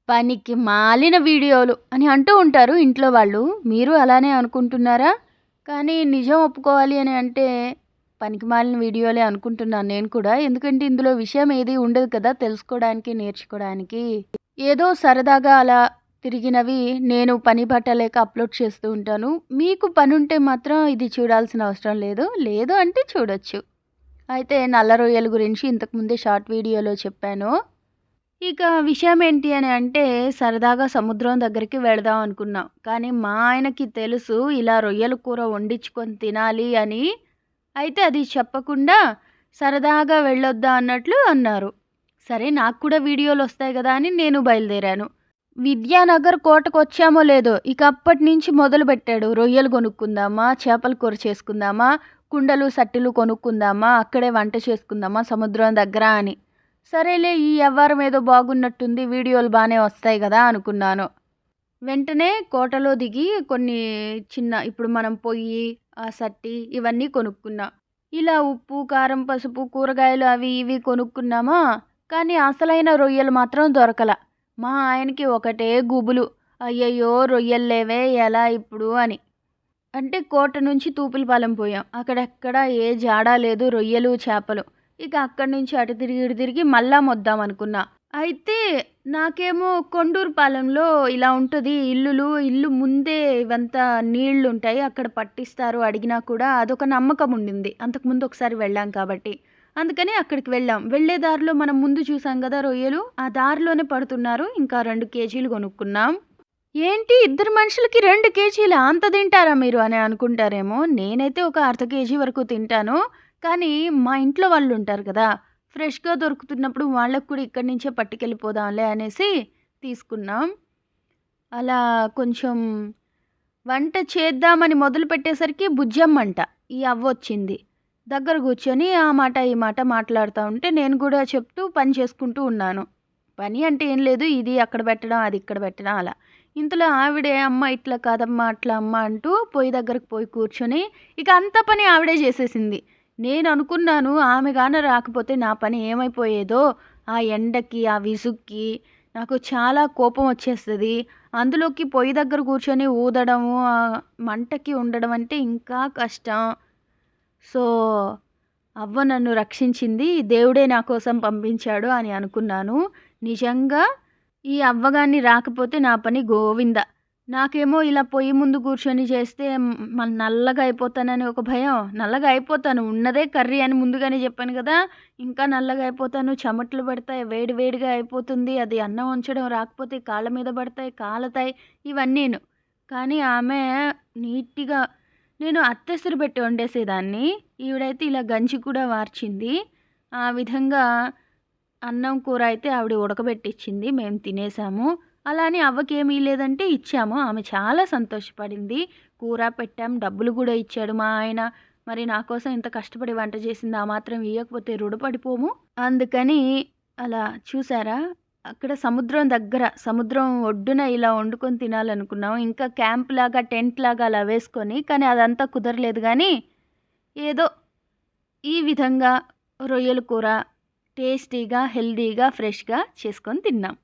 పనికి మాలిన వీడియోలు అని అంటూ ఉంటారు ఇంట్లో వాళ్ళు. మీరు అలానే అనుకుంటున్నారా? కానీ నిజం ఒప్పుకోవాలి అని అంటే పనికి మాలిన వీడియోలే అనుకుంటున్నాను నేను కూడా. ఎందుకంటే ఇందులో విషయం ఏది ఉండదు కదా తెలుసుకోవడానికి, నేర్చుకోవడానికి. ఏదో సరదాగా అలా తిరిగినవి నేను పని పట్టలేక అప్లోడ్ చేస్తూ ఉంటాను. మీకు పనుంటే మాత్రం ఇది చూడాల్సిన అవసరం లేదు. లేదు అంటే చూడొచ్చు. అయితే నల్ల రొయ్యల గురించి ఇంతకుముందే షార్ట్ వీడియోలో చెప్పాను. ఇక విషయం ఏంటి అని అంటే సరదాగా సముద్రం దగ్గరికి వెళదాం అనుకున్నాం. కానీ మా ఆయనకి తెలుసు ఇలా రొయ్యల కూర వండించుకొని తినాలి అని. అయితే అది చెప్పకుండా సరదాగా వెళ్ళొద్దా అన్నట్లు అన్నారు. సరే నాకు కూడా వీడియోలొస్తాయి గదా అని నేను బయలుదేరాను. విద్యానగర్ కోటకొచ్చామో లేదో ఇక అప్పటినుంచి మొదలుపెట్టాడు. రొయ్యలు కొనుక్కుందామా, చేపల కూర చేసుకుందామా, కుండలు, సట్టెలు కొనుక్కుందామా, అక్కడే వంట చేసుకుందామా సముద్రం దగ్గర అని. సరేలే ఈ యవ్వారం ఏదో బాగున్నట్టుంది. వీడియోలు బానే వస్తాయి గదా అనుకున్నాను. వెంటనే కోటలో దిగి కొన్ని చిన్న ఇప్పుడు మనం పొయ్యి, సట్టి ఇవన్నీ కొనుక్కున్నా. ఇలా ఉప్పు, కారం, పసుపు, కూరగాయలు అవి ఇవి కొనుక్కున్నామా, కానీ అసలైన రొయ్యలు మాత్రం దొరకల. మా ఆయనకి ఒకటే గుబులు. అయ్యయ్యో! రొయ్యలు లేవే ఎలా ఇప్పుడు అని. అంటే కోట నుంచి తూపులపాలెం పోయాం. అక్కడెక్కడ ఏ జాడా లేదు రొయ్యలు, చేపలు. ఇక అక్కడి నుంచి అటు తిరిగి, ఇటు తిరిగి మళ్ళా మొద్దామనుకున్నా. అయితే నాకేమో కొండూరుపాలెంలో ఇలా ఉంటది ఇల్లు ముందే ఇవంతా నీళ్లుంటాయి. అక్కడ పట్టిస్తారు అడిగినా కూడా అదొక నమ్మకం ఉండింది. అంతకుముందు ఒకసారి వెళ్ళాం కాబట్టి. అందుకని అక్కడికి వెళ్ళాం. వెళ్ళే దారిలో మనం ముందు చూసాం గదా రొయ్యలు, ఆ దారిలోనే పడుతున్నారు. ఇంకా 2 కేజీలు కొనుక్కున్నాం. ఏంటి ఇద్దరు మనుషులకి 2 కేజీలా? అంత తింటారా మీరు అని అనుకుంటారేమో. నేనైతే ఒక అర్ధ కేజీ వరకు తింటాను. కానీ మా ఇంట్లో వాళ్ళుంటారు కదా! ఫ్రెష్‌గా దొరుకుతున్నప్పుడు వాళ్ళకి కూడా ఇక్కడి నుంచే పట్టుకెళ్ళిపోదాంలే అనేసి తీసుకున్నాం. అలా కొంచెం వంట చేద్దామని మొదలుపెట్టేసరికి బుజ్జమ్మంట ఈ అవ్వొచ్చింది. దగ్గర కూర్చొని ఆ మాట, ఈ మాట మాట్లాడుతా ఉంటే నేను కూడా చెప్తూ పని చేసుకుంటూ ఉన్నాను. పని అంటే ఏం లేదు. ఇది అక్కడ పెట్టడం, అది ఇక్కడ పెట్టడం అలా. ఇంతలో ఆవిడే "అమ్మ ఇట్లా కాదమ్మా, అట్లా అమ్మ" అంటూ పొయ్యి దగ్గరకు పోయి కూర్చొని ఇక అంత పని ఆవిడే చేసేసింది. నేను అనుకున్నాను ఆమె గాన రాకపోతే నా పని ఏమైపోయేదో. ఆ ఎండకి, ఆ విసుక్కి నాకు చాలా కోపం వచ్చేస్తది. అందులోకి పొయ్యి దగ్గర కూర్చొని ఊదడము, మంటకి ఉండడం అంటే ఇంకా కష్టం. సో, అవ్వ నన్ను రక్షించింది. దేవుడే నా కోసం పంపించాడు అని అనుకున్నాను. నిజంగా ఈ అవ్వగాని రాకపోతే నా పని గోవింద. నాకేమో ఇలా పొయ్యి ముందు కూర్చొని చేస్తే నల్లగా అయిపోతానని ఒక భయం. నల్లగా అయిపోతాను. ఉన్నదే కర్రీ అని ముందుగానే చెప్పాను కదా! ఇంకా నల్లగా అయిపోతాను. చెమటలు పడతాయి. వేడి వేడిగా అయిపోతుంది. అది అన్నం వంచడం రాకపోతే కాళ్ళ మీద పడతాయి, కాలతాయి ఇవన్నీను. కానీ ఆమె నీట్‌గా నేను అత్తెసరు పెట్టి వండేసేదాన్ని. ఈవిడైతే ఇలా గంజి కూడా వార్చింది. ఆ విధంగా అన్నం, కూర అయితే ఆవిడ ఉడకబెట్టిచ్చింది. మేము తినేసాము. అలా అని అవ్వకేమీ లేదంటే ఇచ్చాము. ఆమె చాలా సంతోషపడింది. కూర పెట్టాం. డబ్బులు కూడా ఇచ్చాడు మా ఆయన. మరి నా కోసం ఇంత కష్టపడి వంట చేసింది ఆ మాత్రం ఇయ్యకపోతే రుణపడిపోము. అందుకని అలా చూసారా? అక్కడ సముద్రం దగ్గర, సముద్రం ఒడ్డున ఇలా వండుకొని తినాలనుకున్నాం. ఇంకా క్యాంప్‌లాగా, టెంట్‌లాగా అలా వేసుకొని. కానీ అదంతా కుదరలేదు గానీ, ఏదో ఈ విధంగా రొయ్యల కూర టేస్టీగా, హెల్తీగా, ఫ్రెష్‌గా చేసుకొని తిన్నాం.